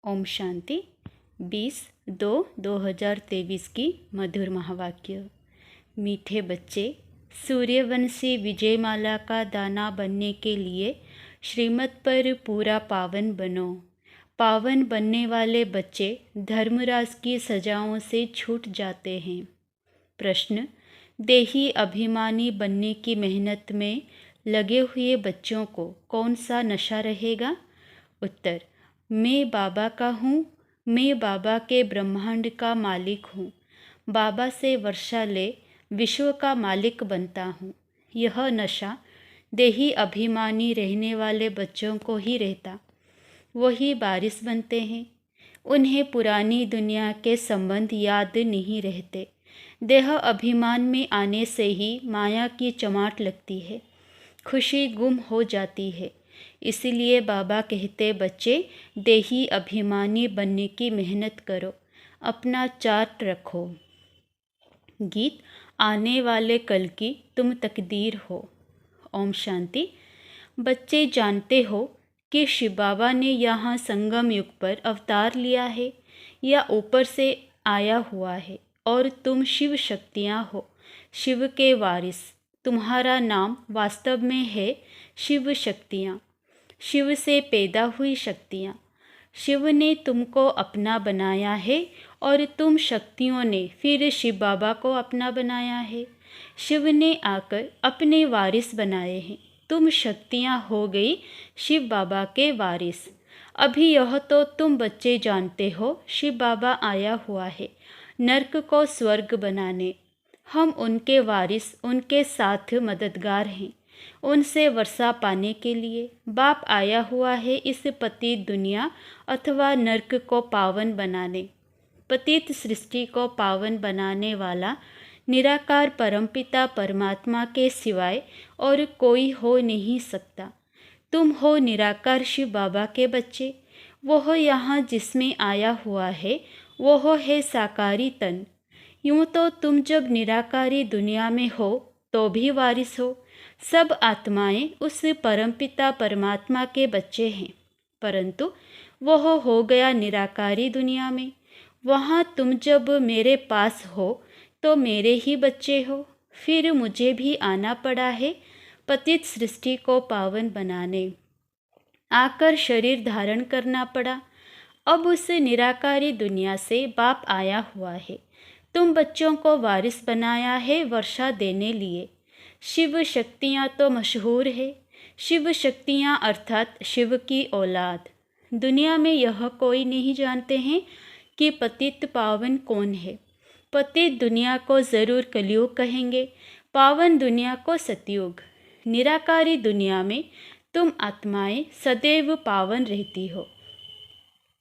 ओम शांति 20/2/2023 की मधुर महावाक्य। मीठे बच्चे, सूर्यवंशी विजयमाला का दाना बनने के लिए श्रीमत पर पूरा पावन बनो। पावन बनने वाले बच्चे धर्मराज की सजाओं से छूट जाते हैं। प्रश्न: देही अभिमानी बनने की मेहनत में लगे हुए बच्चों को कौन सा नशा रहेगा? उत्तर: मैं बाबा का हूँ, मैं बाबा के ब्रह्मांड का मालिक हूँ, बाबा से वर्षा ले विश्व का मालिक बनता हूँ। यह नशा देही अभिमानी रहने वाले बच्चों को ही रहता। वही बारिश बनते हैं। उन्हें पुरानी दुनिया के संबंध याद नहीं रहते। देह अभिमान में आने से ही माया की चमाट लगती है, खुशी गुम हो जाती है। इसीलिए बाबा कहते, बच्चे देही अभिमानी बनने की मेहनत करो, अपना चार्ट रखो। गीत: आने वाले कल की तुम तकदीर हो। ओम शांति। बच्चे जानते हो कि शिव बाबा ने यहाँ संगम युग पर अवतार लिया है या ऊपर से आया हुआ है और तुम शिव शक्तियाँ हो, शिव के वारिस। तुम्हारा नाम वास्तव में है शिव शक्तियाँ, शिव से पैदा हुई शक्तियाँ। शिव ने तुमको अपना बनाया है और तुम शक्तियों ने फिर शिव बाबा को अपना बनाया है। शिव ने आकर अपने वारिस बनाए हैं। तुम शक्तियाँ हो गई शिव बाबा के वारिस। अभी यह तो तुम बच्चे जानते हो, शिव बाबा आया हुआ है नर्क को स्वर्ग बनाने। हम उनके वारिस, उनके साथ मददगार हैं। उनसे वर्षा पाने के लिए बाप आया हुआ है इस पतित दुनिया अथवा नर्क को पावन बनाने। पतित सृष्टि को पावन बनाने वाला निराकार परमपिता परमात्मा के सिवाय और कोई हो नहीं सकता। तुम हो निराकार शिव बाबा के बच्चे। वह यहाँ जिसमें आया हुआ है वह है साकारी तन। यूँ तो तुम जब निराकारी दुनिया में हो तो भी वारिस हो। सब आत्माएं उस परमपिता परमात्मा के बच्चे हैं, परंतु वह हो गया निराकारी दुनिया में। वहाँ तुम जब मेरे पास हो तो मेरे ही बच्चे हो। फिर मुझे भी आना पड़ा है पतित सृष्टि को पावन बनाने। आकर शरीर धारण करना पड़ा। अब उस निराकारी दुनिया से बाप आया हुआ है। तुम बच्चों को वारिस बनाया है वर्षा देने लिए। शिव शक्तियाँ तो मशहूर है। शिव शक्तियाँ अर्थात शिव की औलाद। दुनिया में यह कोई नहीं जानते हैं कि पतित पावन कौन है। पतित दुनिया को ज़रूर कलयुग कहेंगे, पावन दुनिया को सतयुग। निराकारी दुनिया में तुम आत्माएं सदैव पावन रहती हो।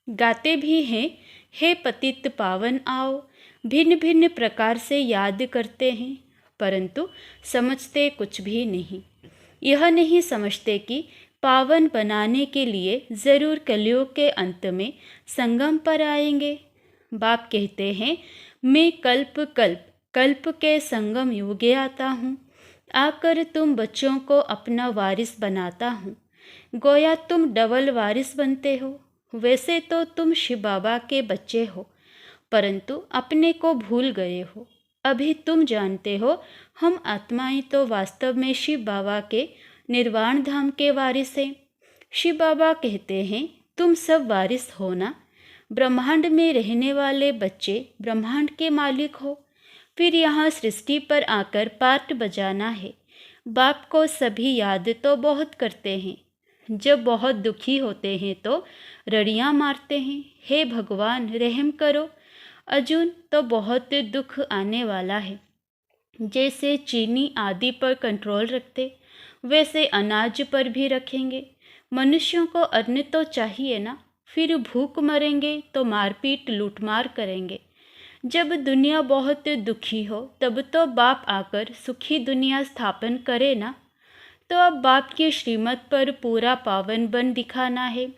गाते भी हैं, हे पतित पावन आओ। भिन्न भिन्न प्रकार से याद करते हैं, परंतु समझते कुछ भी नहीं। यह नहीं समझते कि पावन बनाने के लिए ज़रूर कलयुग के अंत में संगम पर आएंगे। बाप कहते हैं, मैं कल्प कल्प कल्प के संगम युगे आता हूँ। आकर तुम बच्चों को अपना वारिस बनाता हूँ। गोया तुम डबल वारिस बनते हो। वैसे तो तुम शिव बाबा के बच्चे हो, परंतु अपने को भूल गए हो। अभी तुम जानते हो, हम आत्माएं तो वास्तव में शिव बाबा के निर्वाण धाम के वारिस हैं। शिव बाबा कहते हैं, तुम सब वारिस हो ना। ब्रह्मांड में रहने वाले बच्चे ब्रह्मांड के मालिक हो। फिर यहाँ सृष्टि पर आकर पार्ट बजाना है। बाप को सभी याद तो बहुत करते हैं। जब बहुत दुखी होते हैं तो रड़ियाँ मारते हैं, हे भगवान रहम करो। अर्जुन तो बहुत दुख आने वाला है। जैसे चीनी आदि पर कंट्रोल रखते, वैसे अनाज पर भी रखेंगे। मनुष्यों को अन्न तो चाहिए ना। फिर भूख मरेंगे तो मारपीट लूटमार करेंगे। जब दुनिया बहुत दुखी हो तब तो बाप आकर सुखी दुनिया स्थापन करे ना। तो अब बाप की श्रीमत पर पूरा पावन बन दिखाना है।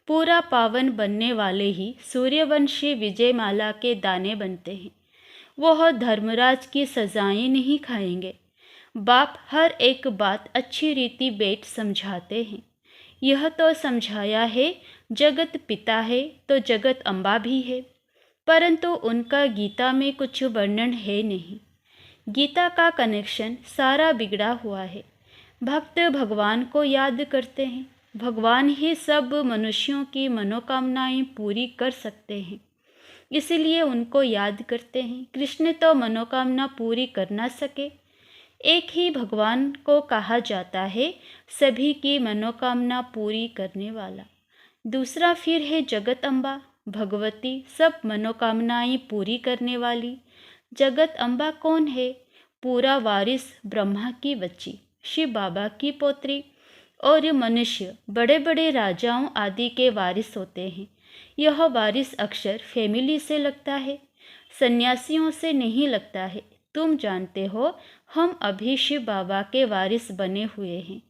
पूरा पावन बनने वाले ही सूर्यवंशी विजयमाला के दाने बनते हैं। वह धर्मराज की सजाएं नहीं खाएंगे। बाप हर एक बात अच्छी रीति बैठ समझाते हैं। यह तो समझाया है जगत पिता है तो जगत अम्बा भी है, परंतु उनका गीता में कुछ वर्णन है नहीं। गीता का कनेक्शन सारा बिगड़ा हुआ है। भक्त भगवान को याद करते हैं, भगवान ही सब मनुष्यों की मनोकामनाएं पूरी कर सकते हैं, इसलिए उनको याद करते हैं। कृष्ण तो मनोकामना पूरी कर ना सके। एक ही भगवान को कहा जाता है सभी की मनोकामना पूरी करने वाला। दूसरा फिर है जगत अम्बा, भगवती, सब मनोकामनाएं पूरी करने वाली। जगत अम्बा कौन है? पूरा वारिस, ब्रह्मा की बच्ची, शिव बाबा की पोत्री। और मनुष्य बड़े बड़े राजाओं आदि के वारिस होते हैं। यह वारिस अक्सर फैमिली से लगता है, सन्यासियों से नहीं लगता है। तुम जानते हो हम अभी शिव बाबा के वारिस बने हुए हैं।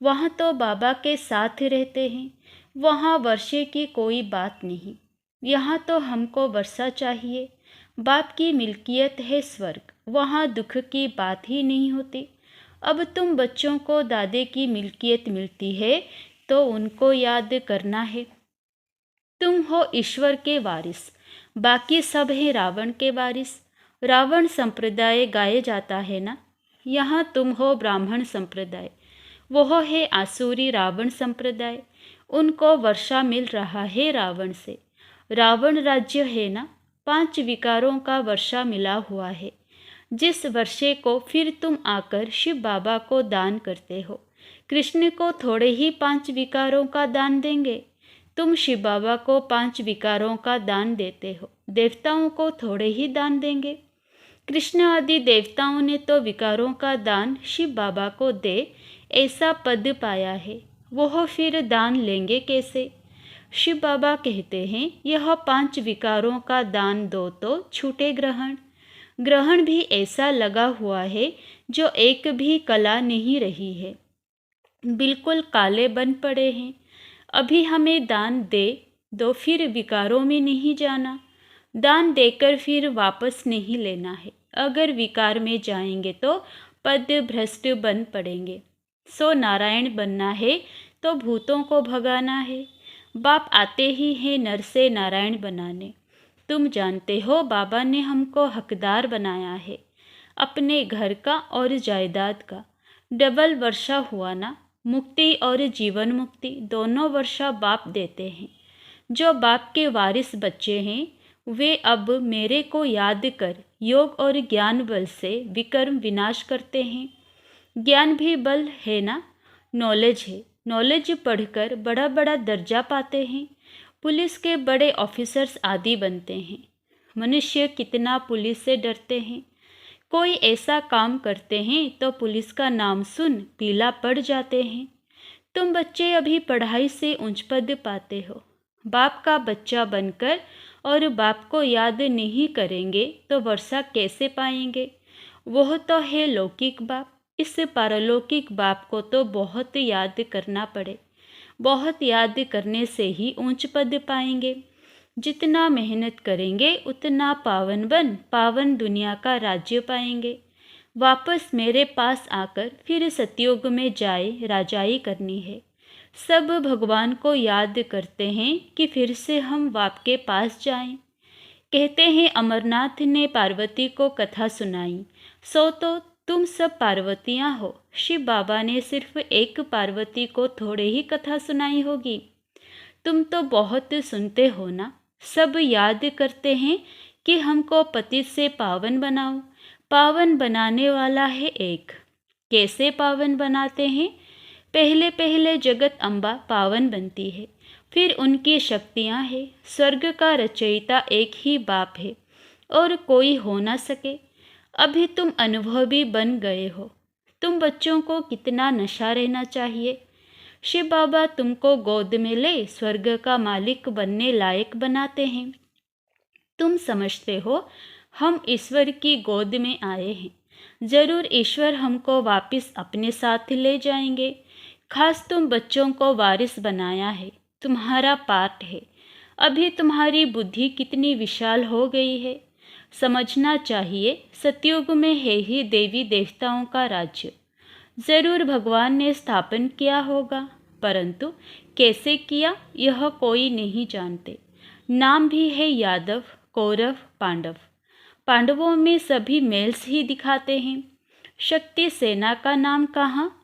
वहाँ तो बाबा के साथ रहते हैं, वहाँ वर्षे की कोई बात नहीं। यहाँ तो हमको वर्षा चाहिए। बाप की मिल्कियत है स्वर्ग, वहाँ दुख की बात ही नहीं होती। अब तुम बच्चों को दादे की मिल्कियत मिलती है तो उनको याद करना है। तुम हो ईश्वर के वारिस, बाकी सब है रावण के वारिस। रावण संप्रदाय गाए जाता है ना। यहाँ तुम हो ब्राह्मण संप्रदाय, वह है आसुरी रावण संप्रदाय। उनको वर्षा मिल रहा है रावण से। रावण राज्य है ना, 5 विकारों का वर्षा मिला हुआ है, जिस वर्षे को फिर तुम आकर शिव बाबा को दान करते हो। कृष्ण को थोड़े ही 5 विकारों का दान देंगे, तुम शिव बाबा को 5 विकारों का दान देते हो। देवताओं को थोड़े ही दान देंगे। कृष्ण आदि देवताओं ने तो विकारों का दान शिव बाबा को दे ऐसा पद पाया है, वह फिर दान लेंगे कैसे? शिव बाबा कहते हैं यह 5 विकारों का दान दो तो छूटे ग्रहण। ग्रहण भी ऐसा लगा हुआ है जो एक भी कला नहीं रही है, बिल्कुल काले बन पड़े हैं। अभी हमें दान दे दो, फिर विकारों में नहीं जाना। दान देकर फिर वापस नहीं लेना है। अगर विकार में जाएंगे तो पद भ्रष्ट बन पड़ेंगे। सो नारायण बनना है तो भूतों को भगाना है। बाप आते ही हैं नर से नारायण बनाने। तुम जानते हो बाबा ने हमको हकदार बनाया है अपने घर का और जायदाद का। डबल वर्षा हुआ ना, मुक्ति और जीवन मुक्ति दोनों वर्षा बाप देते हैं। जो बाप के वारिस बच्चे हैं वे अब मेरे को याद कर योग और ज्ञान बल से विकर्म विनाश करते हैं। ज्ञान भी बल है ना, नॉलेज है। नॉलेज पढ़कर बड़ा बड़ा दर्जा पाते हैं, पुलिस के बड़े ऑफिसर्स आदि बनते हैं। मनुष्य कितना पुलिस से डरते हैं। कोई ऐसा काम करते हैं तो पुलिस का नाम सुन पीला पड़ जाते हैं। तुम बच्चे अभी पढ़ाई से ऊंच पद पाते हो। बाप का बच्चा बनकर और बाप को याद नहीं करेंगे तो वर्षा कैसे पाएंगे? वह तो है लौकिक बाप। इस पारलौकिक बाप को तो बहुत याद करना पड़े। बहुत याद करने से ही ऊंच पद पाएंगे। जितना मेहनत करेंगे उतना पावन बन पावन दुनिया का राज्य पाएंगे। वापस मेरे पास आकर फिर सतयुग में जाए राजाई करनी है। सब भगवान को याद करते हैं कि फिर से हम बाप के पास जाएं। कहते हैं अमरनाथ ने पार्वती को कथा सुनाई, सो तो तुम सब पार्वतियाँ हो। शिव बाबा ने सिर्फ एक पार्वती को थोड़े ही कथा सुनाई होगी। तुम तो बहुत सुनते हो ना। सब याद करते हैं कि हमको पतित से पावन बनाओ। पावन बनाने वाला है एक। कैसे पावन बनाते हैं? पहले पहले जगत अम्बा पावन बनती है, फिर उनकी शक्तियाँ हैं। स्वर्ग का रचयिता एक ही बाप है और कोई हो ना सके। अभी तुम अनुभवी बन गए हो। तुम बच्चों को कितना नशा रहना चाहिए। शिव बाबा तुमको गोद में ले स्वर्ग का मालिक बनने लायक बनाते हैं। तुम समझते हो हम ईश्वर की गोद में आए हैं। जरूर ईश्वर हमको वापस अपने साथ ले जाएंगे। खास तुम बच्चों को वारिस बनाया है, तुम्हारा पार्ट है। अभी तुम्हारी बुद्धि कितनी विशाल हो गई है। समझना चाहिए सतयुग में है ही देवी देवताओं का राज्य। जरूर भगवान ने स्थापन किया होगा, परंतु कैसे किया यह कोई नहीं जानते। नाम भी है यादव, कौरव, पांडव। पांडवों में सभी मेल्स ही दिखाते हैं। शक्ति सेना का नाम कहाँ?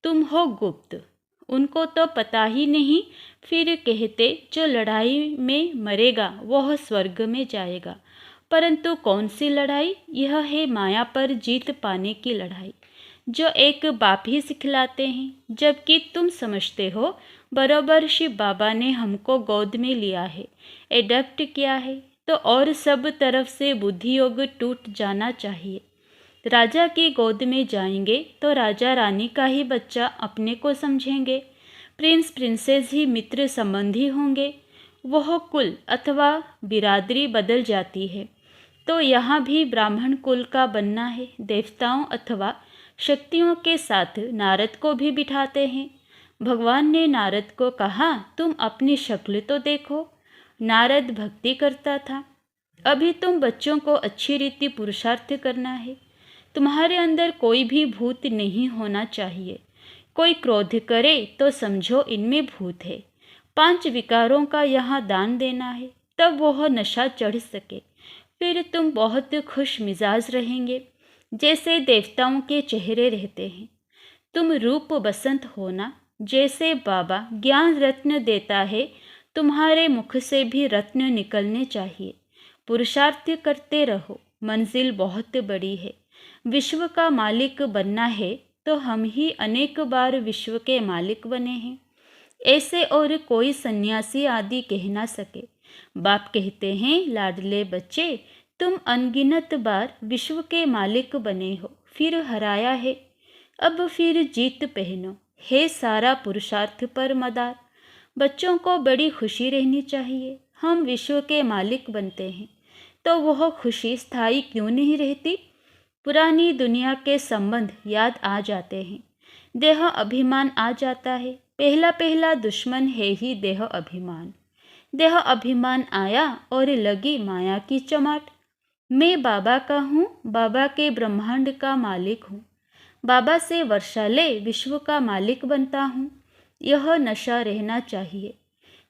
तुम हो गुप्त। उनको तो पता ही नहीं, फिर कहते जो लड़ाई में मरेगा वह स्वर्ग में जाएगा। परंतु कौन सी लड़ाई? यह है माया पर जीत पाने की लड़ाई, जो एक बाप ही सिखलाते हैं। जबकि तुम समझते हो बराबर शिव बाबा ने हमको गोद में लिया है, एडप्ट किया है, तो और सब तरफ से बुद्धि योग टूट जाना चाहिए। राजा की गोद में जाएंगे तो राजा रानी का ही बच्चा अपने को समझेंगे। प्रिंस प्रिंसेस ही मित्र संबंधी होंगे। वह कुल अथवा बिरादरी बदल जाती है। तो यहाँ भी ब्राह्मण कुल का बनना है। देवताओं अथवा शक्तियों के साथ नारद को भी बिठाते हैं। भगवान ने नारद को कहा, तुम अपनी शक्ल तो देखो। नारद भक्ति करता था। अभी तुम बच्चों को अच्छी रीति पुरुषार्थ करना है। तुम्हारे अंदर कोई भी भूत नहीं होना चाहिए। कोई क्रोध करे तो समझो इनमें भूत है। 5 विकारों का यहाँ दान देना है, तब वह नशा चढ़ सके। फिर तुम बहुत खुश मिजाज रहेंगे, जैसे देवताओं के चेहरे रहते हैं। तुम रूप बसंत होना। जैसे बाबा ज्ञान रत्न देता है, तुम्हारे मुख से भी रत्न निकलने चाहिए। पुरुषार्थ करते रहो। मंजिल बहुत बड़ी है। विश्व का मालिक बनना है तो हम ही अनेक बार विश्व के मालिक बने हैं। ऐसे और कोई सन्यासी आदि कह ना सके। बाप कहते हैं, लाडले बच्चे, तुम अनगिनत बार विश्व के मालिक बने हो, फिर हराया है। अब फिर जीत पहनो। है सारा पुरुषार्थ पर मदार। बच्चों को बड़ी खुशी रहनी चाहिए। हम विश्व के मालिक बनते हैं तो वह खुशी स्थायी क्यों नहीं रहती? पुरानी दुनिया के संबंध याद आ जाते हैं। देह अभिमान आ जाता है। पहला दुश्मन है ही देह अभिमान। देह अभिमान आया और लगी माया की चमाट। मैं बाबा का हूँ, बाबा के ब्रह्मांड का मालिक हूँ। बाबा से वर्षा ले विश्व का मालिक बनता हूँ। यह नशा रहना चाहिए।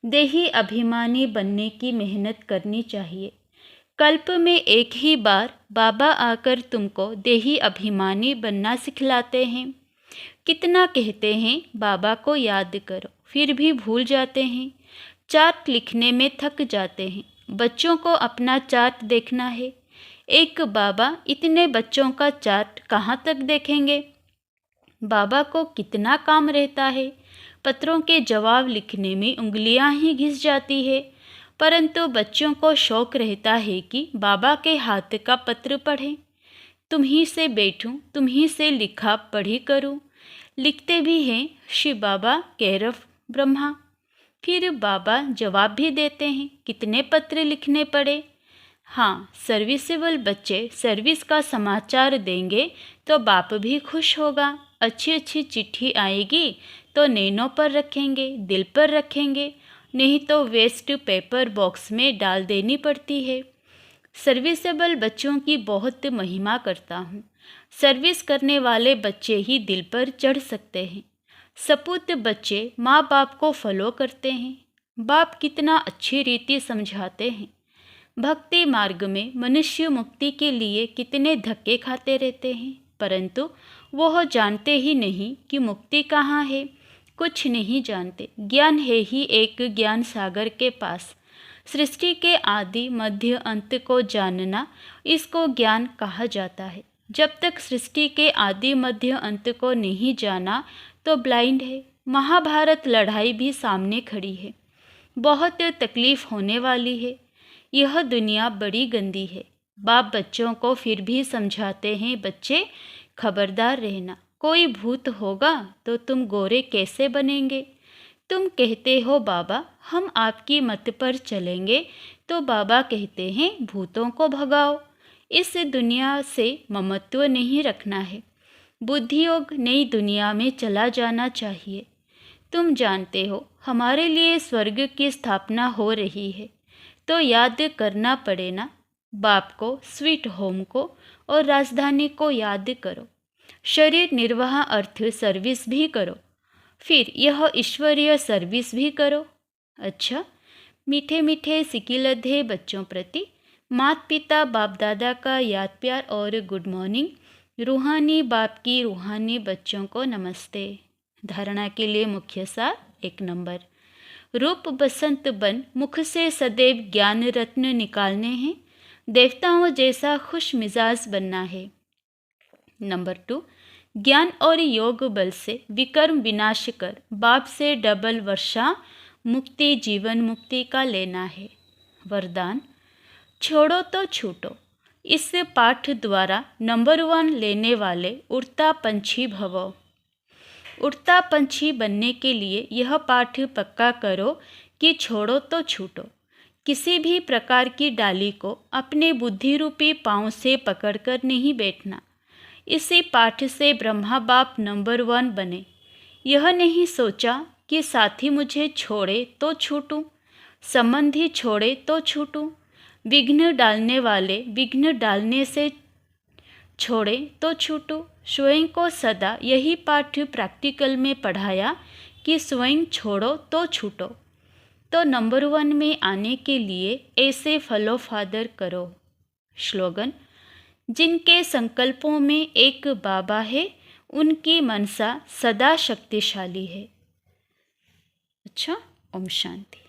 देही अभिमानी बनने की मेहनत करनी चाहिए। कल्प में एक ही बार बाबा आकर तुमको देही अभिमानी बनना सिखलाते हैं। कितना कहते हैं बाबा को याद करो, फिर भी भूल जाते हैं। चार्ट लिखने में थक जाते हैं। बच्चों को अपना चार्ट देखना है। एक बाबा इतने बच्चों का चार्ट कहाँ तक देखेंगे? बाबा को कितना काम रहता है। पत्रों के जवाब लिखने में उंगलियां ही घिस जाती है। परंतु बच्चों को शौक रहता है कि बाबा के हाथ का पत्र पढ़ें। तुम्ही से बैठूं, तुम्ही से लिखा पढ़ी करूं। लिखते भी हैं शिव बाबा, कैरव, ब्रह्मा। फिर बाबा जवाब भी देते हैं। कितने पत्र लिखने पड़े? हाँ, सर्विसेबल बच्चे सर्विस का समाचार देंगे तो बाप भी खुश होगा। अच्छी अच्छी चिट्ठी आएगी तो नैनों पर रखेंगे, दिल पर रखेंगे, नहीं तो वेस्ट पेपर बॉक्स में डाल देनी पड़ती है। सर्विसेबल बच्चों की बहुत महिमा करता हूँ। सर्विस करने वाले बच्चे ही दिल पर चढ़ सकते हैं। सपूत बच्चे माँ बाप को फॉलो करते हैं। बाप कितना अच्छी रीति समझाते हैं। भक्ति मार्ग में मनुष्य मुक्ति के लिए कितने धक्के खाते रहते हैं, परंतु वह जानते ही नहीं कि मुक्ति कहाँ है। कुछ नहीं जानते। ज्ञान है ही एक ज्ञान सागर के पास। सृष्टि के आदि मध्य अंत को जानना, इसको ज्ञान कहा जाता है। जब तक सृष्टि के आदि मध्य अंत को नहीं जाना तो ब्लाइंड है। महाभारत लड़ाई भी सामने खड़ी है। बहुत तकलीफ होने वाली है। यह दुनिया बड़ी गंदी है। बाप बच्चों को फिर भी समझाते हैं, बच्चे खबरदार रहना। कोई भूत होगा तो तुम गोरे कैसे बनेंगे? तुम कहते हो बाबा हम आपकी मत पर चलेंगे, तो बाबा कहते हैं भूतों को भगाओ। इस दुनिया से ममत्व नहीं रखना है। बुद्धि योग नई दुनिया में चला जाना चाहिए। तुम जानते हो हमारे लिए स्वर्ग की स्थापना हो रही है, तो याद करना पड़े ना। बाप को, स्वीट होम को और राजधानी को याद करो। शरीर निर्वाह अर्थ सर्विस भी करो। फिर यह ईश्वरीय सर्विस भी करो। अच्छा, मीठे मीठे सिकिलधे बच्चों प्रति माता पिता बाप दादा का याद प्यार और गुड मॉर्निंग। रूहानी बाप की रूहानी बच्चों को नमस्ते। धारणा के लिए मुख्य सार 1 नंबर, रूप बसंत बन मुख से सदैव ज्ञान रत्न निकालने हैं, देवताओं जैसा खुश मिजाज बनना है। नंबर 2, ज्ञान और योग बल से विकर्म विनाश कर बाप से डबल वर्षा मुक्ति जीवन मुक्ति का लेना है। वरदान, छोड़ो तो छूटो। इस पाठ द्वारा नंबर 1 लेने वाले उड़ता पंछी भवो। उड़ता पंछी बनने के लिए यह पाठ पक्का करो कि छोड़ो तो छूटो। किसी भी प्रकार की डाली को अपने बुद्धि रूपी पाँव से पकड़कर नहीं बैठना। इसी पाठ से ब्रह्मा बाप नंबर 1 बने। यह नहीं सोचा कि साथी मुझे छोड़े तो छूटूं, संबंधी छोड़े तो छूटूं, विघ्न डालने वाले विघ्न डालने से छोड़े तो छूटूं। स्वयं को सदा यही पाठ प्रैक्टिकल में पढ़ाया कि स्वयं छोड़ो तो छूटो। तो नंबर 1 में आने के लिए ऐसे फॉलो फादर करो। स्लोगन, जिनके संकल्पों में एक बाबा है उनकी मनसा सदा शक्तिशाली है। अच्छा, ओम शांति।